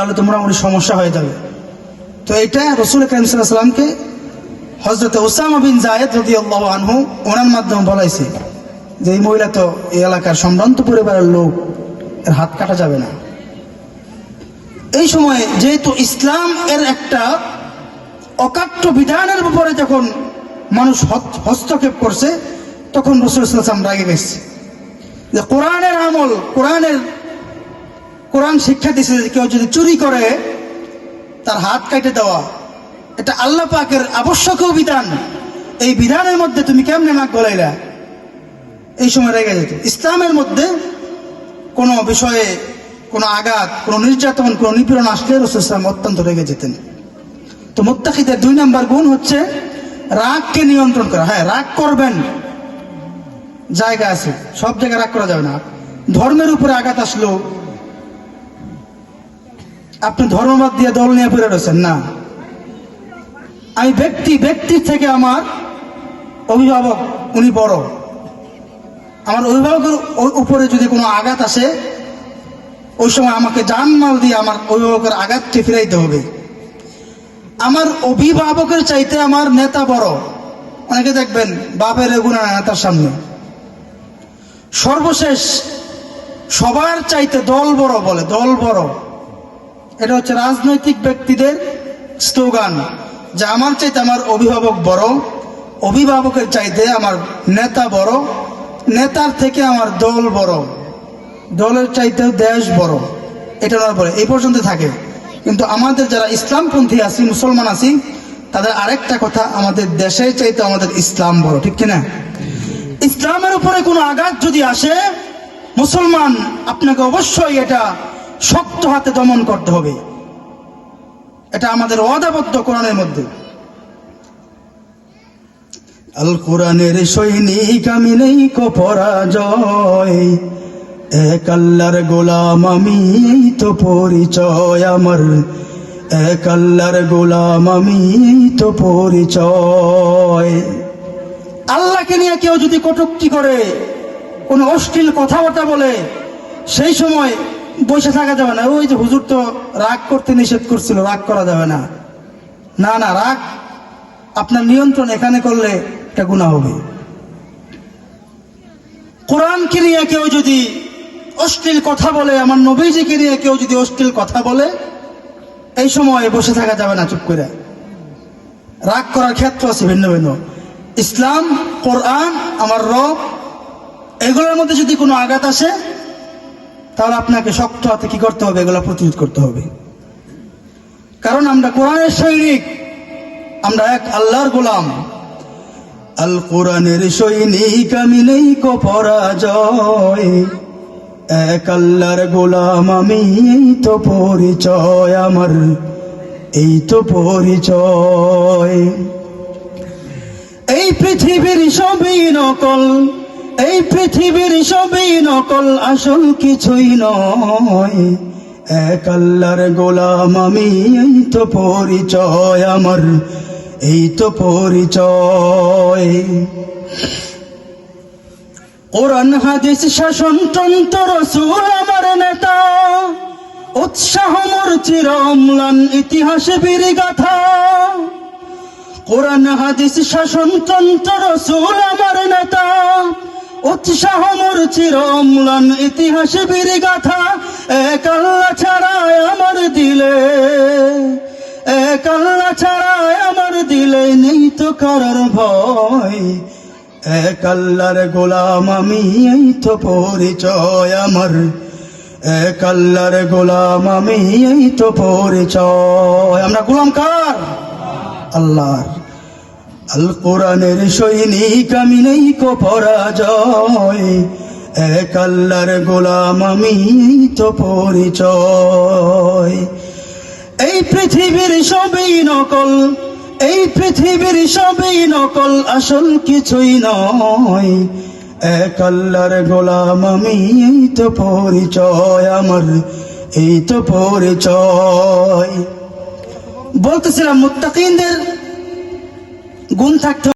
তাহলে তো মোটামুটি সমস্যা হয়ে যাবে। তো এটা রাসূল কারীম সাল্লাল্লাহু আলাইহি ওয়াসাল্লামকে হযরত উসামা বিন যায়েদ রাদিয়াল্লাহু আনহু ওনার মাধ্যমে বলাইছে যে এই মহিলা তো এই এলাকার সম্ভ্রান্ত পরিবারের লোক, এর হাত কাটা যাবে না। এই সময় যেহেতু ইসলাম এর একটা অকাট্য বিধানের উপরে যখন মানুষ হস্তক্ষেপ করছে, তখন রাসূল সাল্লাল্লাহু আলাইহি ওয়াসাল্লাম রাগে গেছে যে কোরআনের আমল, কোরআন শিক্ষা দিয়েছে যে কেউ যদি চুরি করে তার হাত কেটে দেওয়া, এটা আল্লাহ পাকের আবশ্যকীয় বিধান। এই বিধানের মধ্যে তুমি কেমনে নাক গলাইলা? এই সময় রেগে যেত। ইসলামের মধ্যে কোনো বিষয়ে কোনো আঘাত, কোনো নির্যাতন, কোনো নিপীড়ন আসলে রাসূল সাল্লাল্লাহু আলাইহি ওয়াসাল্লাম অত্যন্ত রেগে যেতেন। তো মুত্তাকিদের 2 নম্বর গুণ হচ্ছে রাগকে নিয়ন্ত্রণ করা। হ্যাঁ, রাগ করবেন, জায়গা আছে, সব জায়গায় রাগ করা যাবে না। ধর্মের উপরে আঘাত আসলো, আপনি ধর্মবাদ দিয়ে দল নিয়ে পড়ে রয়েছেন না। আমি ব্যক্তির থেকে আমার অভিভাবক উনি বড়, আমার অভিভাবকের উপরে যদি কোনো আঘাত আসে, ওই সময় আমাকে জানমাল দিয়ে আমার অভিভাবকের আঘাতকে ফিরাইতে হবে। আমার অভিভাবকের চাইতে আমার নেতা বড়। অনেকে দেখবেন বাপের এগুনা নেতার সামনে। সর্বশেষ সবার চাইতে দল বড় বলে, দল বড়। এটা হচ্ছে রাজনৈতিক ব্যক্তিদের স্লোগান, যে আমার চাইতে আমার অভিভাবক বড়, অভিভাবকের চাইতে আমার নেতা বড়, নেতার থেকে আমার দল বড়, দলের চাইতে দেশ বড়। এটা ওরা বলে, এই পর্যন্ত থাকে। কিন্তু আমাদের যারা ইসলামপন্থী আছি, মুসলমান আছি, তাদের আরেকটা কথা, আমাদের দেশের চাইতে আমাদের ইসলাম বড়। ঠিক কিনা? ইসলামের উপরে কোনো আঘাত যদি আসে, মুসলমান আপনাকে অবশ্যই এটা শক্ত হাতে দমন করতে হবে। এটা আমাদের ওয়াদাবদ্ধ কোরআনের মধ্যে। আল কোরআনের সৈনিক আমি, নেই কো পরাজয়, এক আল্লাহর গোলাম আমি, এই তো পরিচয় আমার। এক আল্লাহর গোলাম আমি, এই তো পরিচয়। আল্লাহকে নিয়ে কেউ যদি কটূক্তি করে, কোনো অশ্লীল কথাবার্তা বলে, সেই সময় বসে থাকা যাবে না। ওই যে হুজুর তো রাগ করতে নিষেধ করছিল, রাগ করা যাবে না। না না, রাগ আপনার নিয়ন্ত্রণ এখানে করলে এটা গুনাহ হবে। কোরআনকে নিয়ে কেউ যদি অশ্লীল কথা বলে, আমার নবীজিকে নিয়ে কেউ যদি অশ্লীল কথা বলে, এই সময় বসে থাকা যাবে না চুপ করে। রাগ করার ক্ষেত্র আছে ভিন্ন ভিন্ন। ইসলাম, কোরআন, আমার রব, এগুলোর মধ্যে যদি কোনো আঘাত আসে, তাহলে আপনাকে শক্ত হাতে কি করতে হবে? এগুলো প্রতিরোধ করতে হবে। কারণ আমরা কোরআনের সৈনিক, আমরা এক আল্লাহর গোলাম। আল কোরআনের সৈনিক আমি, নেই কো পরাজয়, এক আল্লাহর গোলাম আমি, এই তো পরিচয় আমার, এই তো পরিচয়। এই পৃথিবীর সবই নকল, এই পৃথিবীর সবই নকল, আসল কিছুই নয়, এক আল্লাহর গোলাম আমি, এই তো পরিচয় আমার, এই তো পরিচয়। কোরআন হাদিস শাসনতন্ত্র, রাসূল আমার নেতা, উৎসাহ মোর চির অম্লান, ইতিহাসে বীর গাথা। কোরআন হাদিস শাসনতন্ত্র, রাসূল আমার নেতা, উৎসাহ মোর চির অম্লান, ইতিহাসে বীর গাথা। এক আল্লাহ ছাড়া আমার দিলে, এক আল্লাহ ছাড়া আমার দিলে, নেই তো কারোর ভয়, এক আল্লাহর গোলাম আমি, এই তো পরিচয় আমার, এক আল্লাহর গোলাম আমি, এই তো পরিচয়। আমরা গোলাম কার? আল্লাহর। আল কোরআনের সৈনিক আমি, নেই কো পরাজয়, এক আল্লাহর গোলাম আমি, এই তো পরিচয়। এই পৃথিবীর সবই নকল, এই পৃথিবীর সবই নকল, আসল কিছুই নয়, এক আল্লাহর গোলাম আমি, এই তো পরিচয় আমার, এই তো পরিচয়। বলতেছিলাম মুত্তাকিনদের গুণ থাকতে